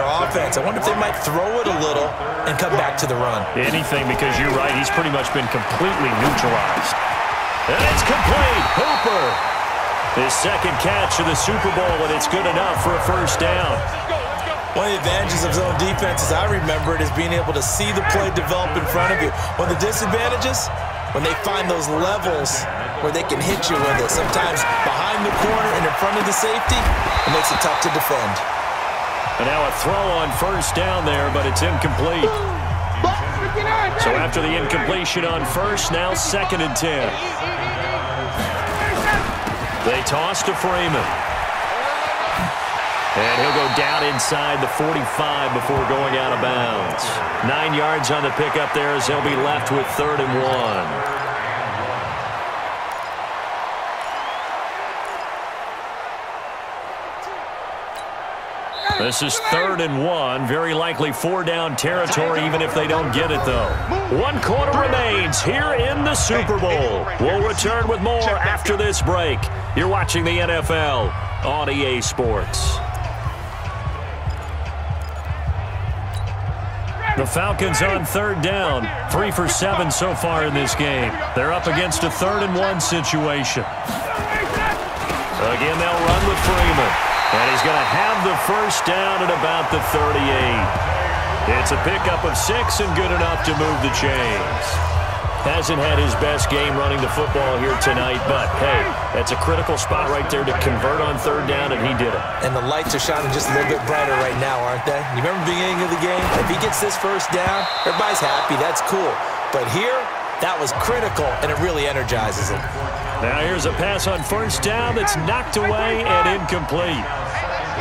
offense. I wonder if they might throw it a little and come back to the run. Anything, because you're right. He's pretty much been completely neutralized. And it's complete. Hooper. His second catch of the Super Bowl, and it's good enough for a first down. One of the advantages of zone defense, as I remember it, is being able to see the play develop in front of you. One of the disadvantages, when they find those levels where they can hit you with it, sometimes behind the corner and in front of the safety, it makes it tough to defend. And now a throw on first down there, but it's incomplete. So after the incompletion on first, now 2nd and 10. They toss to Freeman. And he'll go down inside the 45 before going out of bounds. 9 yards on the pickup there as he'll be left with 3rd and 1. This is 3rd and 1. Very likely 4-down territory, even if they don't get it, though. 1 quarter remains here in the Super Bowl. We'll return with more after this break. You're watching the NFL on EA Sports. The Falcons on 3rd down. 3 for 7 so far in this game. They're up against a 3rd and 1 situation. Again, they'll run with Freeman. And he's going to have the first down at about the 38. It's a pickup of 6 and good enough to move the chains. Hasn't had his best game running the football here tonight, but, hey, that's a critical spot right there to convert on 3rd down, and he did it. And the lights are shining just a little bit brighter right now, aren't they? You remember the beginning of the game? If he gets this first down, everybody's happy. That's cool. But here, that was critical, and it really energizes him. Now here's a pass on first down that's knocked away and incomplete.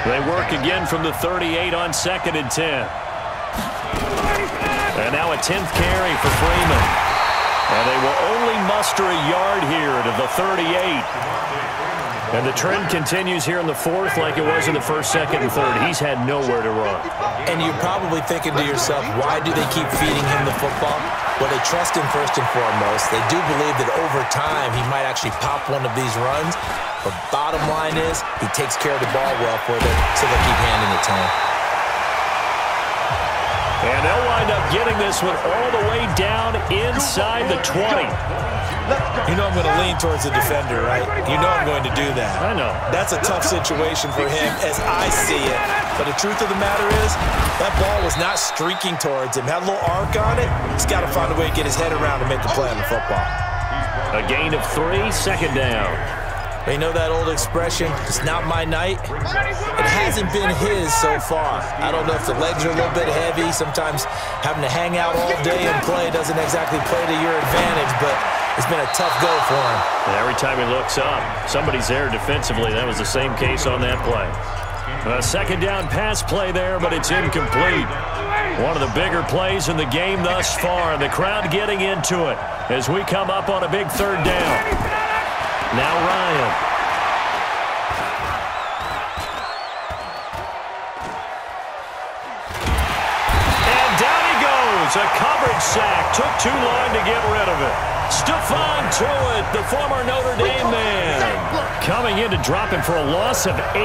They work again from the 38 on 2nd and 10. And now a 10th carry for Freeman. And they will only muster a yard here to the 38. And the trend continues here in the 4th like it was in the 1st, 2nd, and 3rd. He's had nowhere to run. And you're probably thinking to yourself, why do they keep feeding him the football? Well, they trust him first and foremost. They do believe that over time he might actually pop one of these runs. But bottom line is he takes care of the ball well for them, so they'll keep handing it to him. And they'll wind up getting this one all the way down inside the 20. You know I'm going to lean towards the defender, right? You know I'm going to do that. I know. That's a tough situation for him as I see it. But the truth of the matter is, that ball was not streaking towards him. Had a little arc on it. He's got to find a way to get his head around to make the play on the football. A gain of 3, 2nd down. You know that old expression, it's not my night? It hasn't been his so far. I don't know if the legs are a little bit heavy. Sometimes having to hang out all day and play doesn't exactly play to your advantage, but it's been a tough go for him. And every time he looks up, somebody's there defensively. That was the same case on that play. A 2nd down pass play there, but it's incomplete. One of the bigger plays in the game thus far, and the crowd getting into it as we come up on a big 3rd down. Now Ryan. And down he goes. A coverage sack. Took too long to get rid of it. Stephon Tuitt, the former Notre Dame man, coming in to drop him for a loss of 8,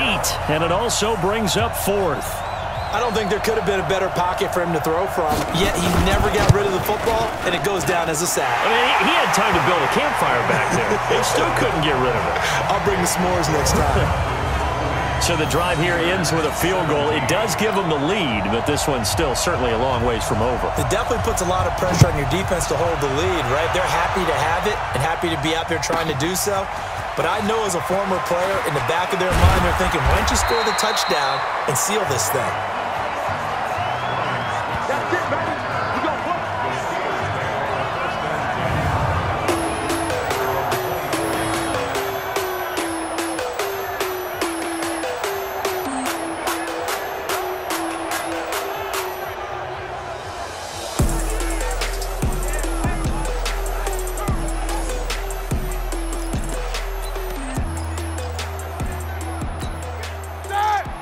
and it also brings up 4th. I don't think there could have been a better pocket for him to throw from, yet he never got rid of the football, and it goes down as a sack. I mean, he had time to build a campfire back there. He still couldn't get rid of it. I'll bring the s'mores next time. So the drive here ends with a field goal. It does give them the lead, but this one's still certainly a long ways from over. It definitely puts a lot of pressure on your defense to hold the lead, right? They're happy to have it and happy to be out there trying to do so. But I know as a former player, in the back of their mind, they're thinking, why don't you score the touchdown and seal this thing?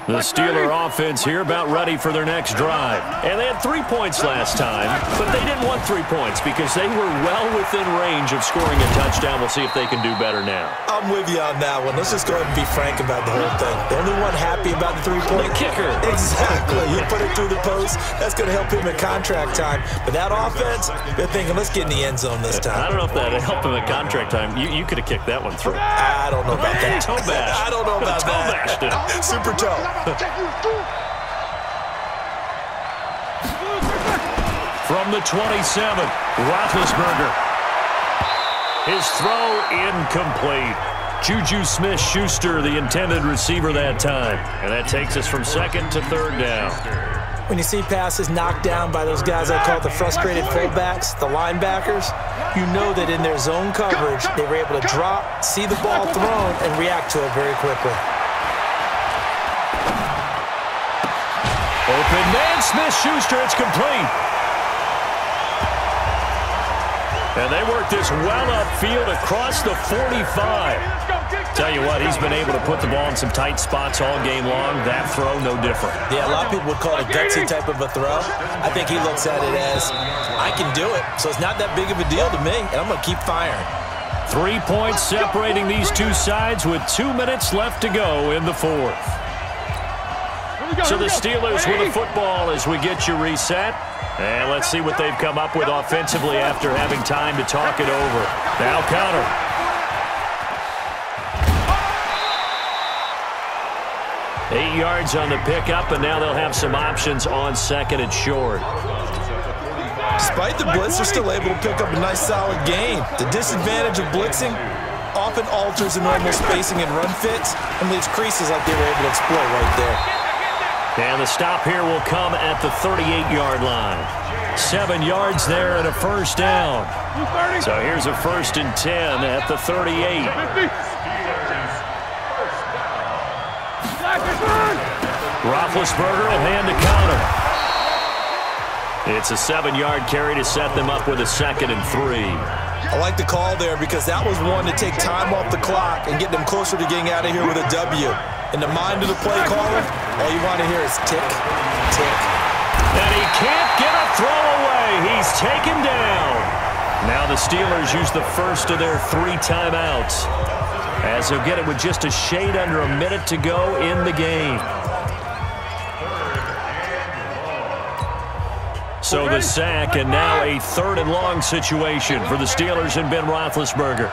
The Steeler offense here about ready for their next drive. And they had 3 points last time, but they didn't want 3 points because they were well within range of scoring a touchdown. We'll see if they can do better now. I'm with you on that one. Let's just go ahead and be frank about the whole thing. The only one happy about the 3-point kicker. Exactly. You put it through the post. That's going to help him at contract time. But that offense, they're thinking, let's get in the end zone this time. I don't know if that helped him at contract time. You could have kicked that one through. I don't know about that. Toe bash. I don't know about that. Super toe. From the 27, Roethlisberger. His throw incomplete. Juju Smith-Schuster, the intended receiver that time. And that takes us from second to third down. When you see passes knocked down by those guys I call the frustrated fullbacks, the linebackers, you know that in their zone coverage, they were able to drop, see the ball thrown, and react to it very quickly. Open man, Smith-Schuster, it's complete. And they work this well upfield across the 45. Tell you what, he's been able to put the ball in some tight spots all game long. That throw, no different. Yeah, a lot of people would call it a gutsy type of a throw. I think he looks at it as, I can do it, so it's not that big of a deal to me, and I'm going to keep firing. 3 points separating these two sides with 2 minutes left to go in the fourth. So the Steelers with the football as we get you reset. And let's see what they've come up with offensively after having time to talk it over. Now counter. Eight yards on the pickup, and now they'll have some options on second and short. Despite the blitz, they're still able to pick up a nice solid gain. The disadvantage of blitzing often alters the normal spacing and run fits and leaves creases like they were able to exploit right there. And the stop here will come at the 38-yard line. 7 yards there and a first down. So here's a 1st and 10 at the 38. Roethlisberger will hand the counter. It's a 7-yard carry to set them up with a 2nd and 3. I like the call there because that was one to take time off the clock and get them closer to getting out of here with a W. In the mind of the play caller, all you want to hear is tick, tick. And he can't get a throw away. He's taken down. Now the Steelers use the first of their 3 timeouts, as they'll get it with just a shade under a minute to go in the game. So the sack, and now a 3rd and long situation for the Steelers and Ben Roethlisberger.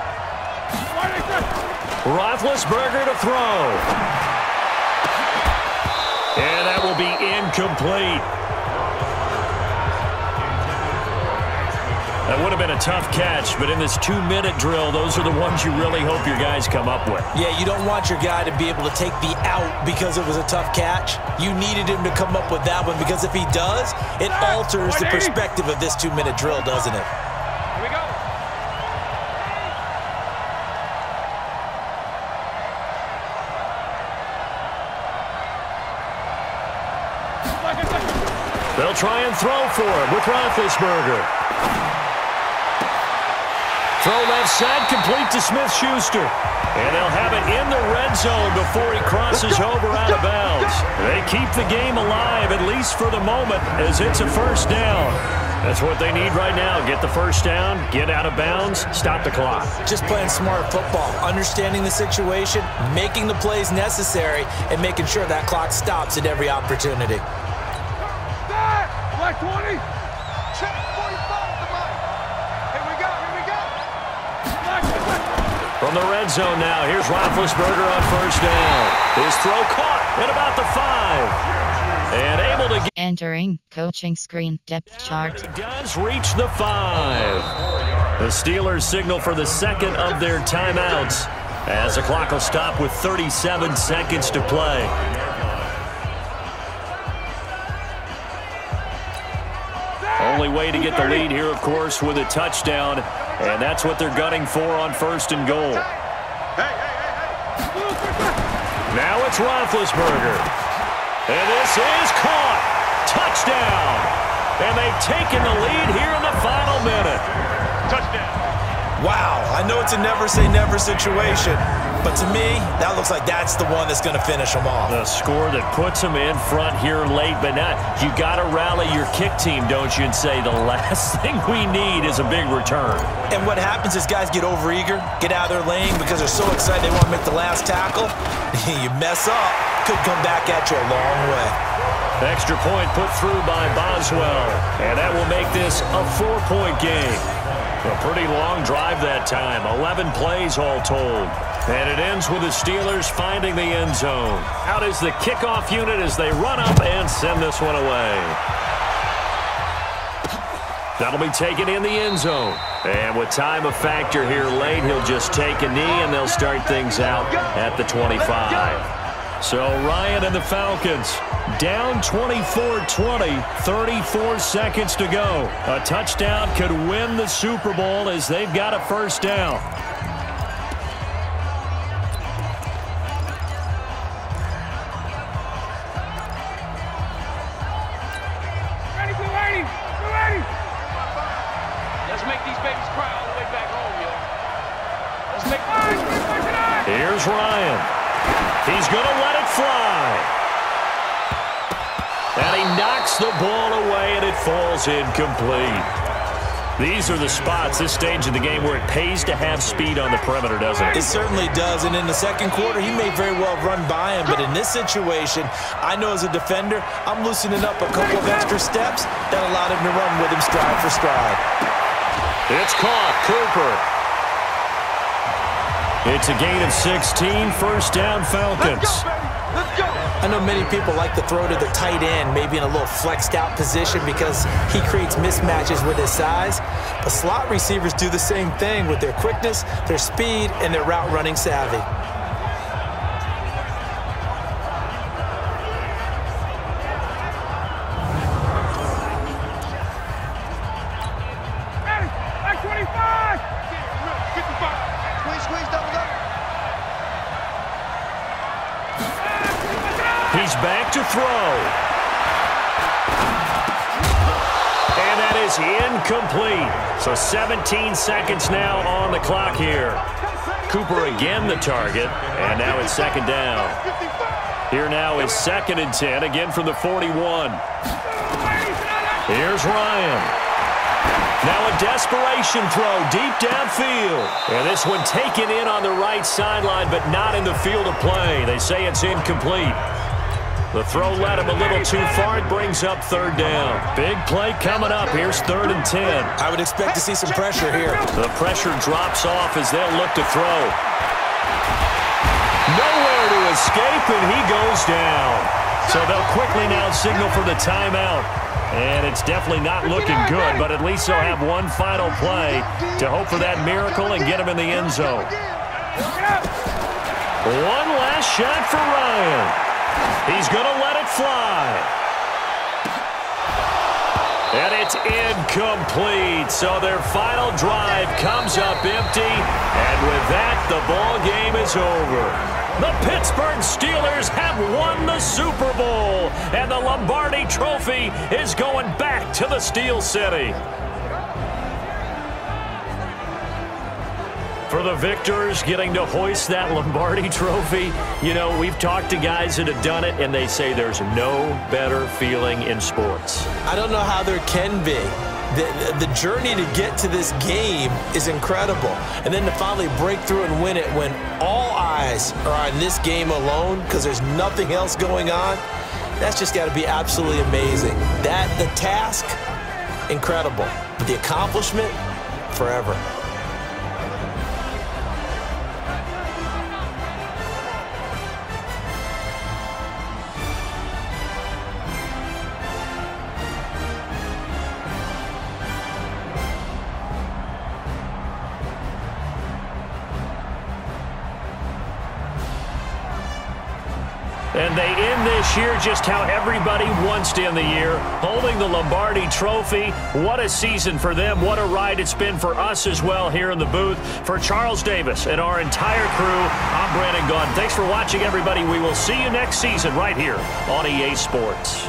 Roethlisberger to throw. And that will be incomplete. That would have been a tough catch, but in this 2-minute drill, those are the ones you really hope your guys come up with. Yeah, you don't want your guy to be able to take the out because it was a tough catch. You needed him to come up with that one because if he does, it alters the perspective of this 2-minute drill, doesn't it? Here we go. They'll try and throw for him with Roethlisberger. Throw left side, complete to Smith-Schuster. And they'll have it in the red zone before he crosses over out of bounds. They keep the game alive, at least for the moment, as it's a first down. That's what they need right now. Get the first down, get out of bounds, stop the clock. Just playing smart football, understanding the situation, making the plays necessary, and making sure that clock stops at every opportunity. Black 20. Check 45 to Mike. Here we go. From the red zone now, here's Roethlisberger on first down. His throw caught at about the 5. And able to get... Entering coaching screen depth chart. He does reach the 5. The Steelers signal for the 2nd of their timeouts as the clock will stop with 37 seconds to play. Only way to get the lead here, of course, with a touchdown, and that's what they're gunning for on 1st and goal. Now it's Roethlisberger. And this is caught. Touchdown. And they've taken the lead here in the final minute. Touchdown. Wow, I know it's a never-say-never situation, but to me, that looks like that's the one that's going to finish them off. The score that puts them in front here late, but now you got to rally your kick team, don't you, and say the last thing we need is a big return. And what happens is guys get overeager, get out of their lane because they're so excited they want to make the last tackle. You mess up, could come back at you a long way. Extra point put through by Boswell, and that will make this a 4-point game. A pretty long drive that time, 11 plays all told. And it ends with the Steelers finding the end zone. Out is the kickoff unit as they run up and send this one away. That'll be taken in the end zone. And with time a factor here late, he'll just take a knee and they'll start things out at the 25. So Ryan and the Falcons down 24-20, 34 seconds to go. A touchdown could win the Super Bowl as they've got a first down. Ready, go ready, go ready. Let's make these babies cry all the way back home, yo. Let's make them. Here's Ryan. He's going to let it fly. And he knocks the ball away, and it falls incomplete. These are the spots, this stage of the game, where it pays to have speed on the perimeter, doesn't it? It certainly does, and in the second quarter, he may very well run by him, but in this situation, I know as a defender, I'm loosening up a couple of extra steps that allowed him to run with him stride for stride. It's caught, Cooper. It's a gain of 16, first down Falcons. Let's go, baby. Let's go. I know many people like to throw to the tight end, maybe in a little flexed out position because he creates mismatches with his size. But slot receivers do the same thing with their quickness, their speed, and their route running savvy. Ready, like 25. 55. Squeeze, double up. He's back to throw. And that is incomplete. So 17 seconds now on the clock here. Cooper again the target, and now it's second down. Here now is 2nd and 10, again from the 41. Here's Ryan. Now a desperation throw deep downfield. And this one taken in on the right sideline, but not in the field of play. They say it's incomplete. The throw led him a little too far. It brings up 3rd down. Big play coming up. Here's 3rd and 10. I would expect to see some pressure here. The pressure drops off as they'll look to throw. Nowhere to escape, and he goes down. So they'll quickly now signal for the timeout. And it's definitely not looking good, but at least they'll have one final play to hope for that miracle and get him in the end zone. One last shot for Ryan. He's going to let it fly. And it's incomplete. So their final drive comes up empty. And with that, the ball game is over. The Pittsburgh Steelers have won the Super Bowl, and the Lombardi Trophy is going back to the Steel City. For the victors getting to hoist that Lombardi Trophy, you know, we've talked to guys that have done it, and they say there's no better feeling in sports. I don't know how there can be. The journey to get to this game is incredible. And then to finally break through and win it when all eyes are on this game alone because there's nothing else going on, that's just got to be absolutely amazing. The task, incredible. But the accomplishment, forever. And they end this year just how everybody wants to end the year, holding the Lombardi Trophy. What a season for them. What a ride it's been for us as well here in the booth. For Charles Davis and our entire crew, I'm Brandon Gaudin. Thanks for watching, everybody. We will see you next season right here on EA Sports.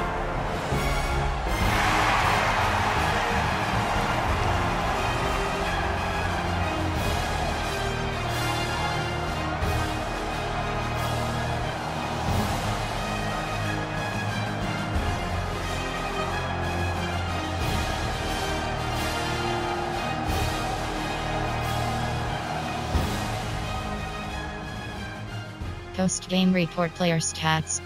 Post-game report player stats.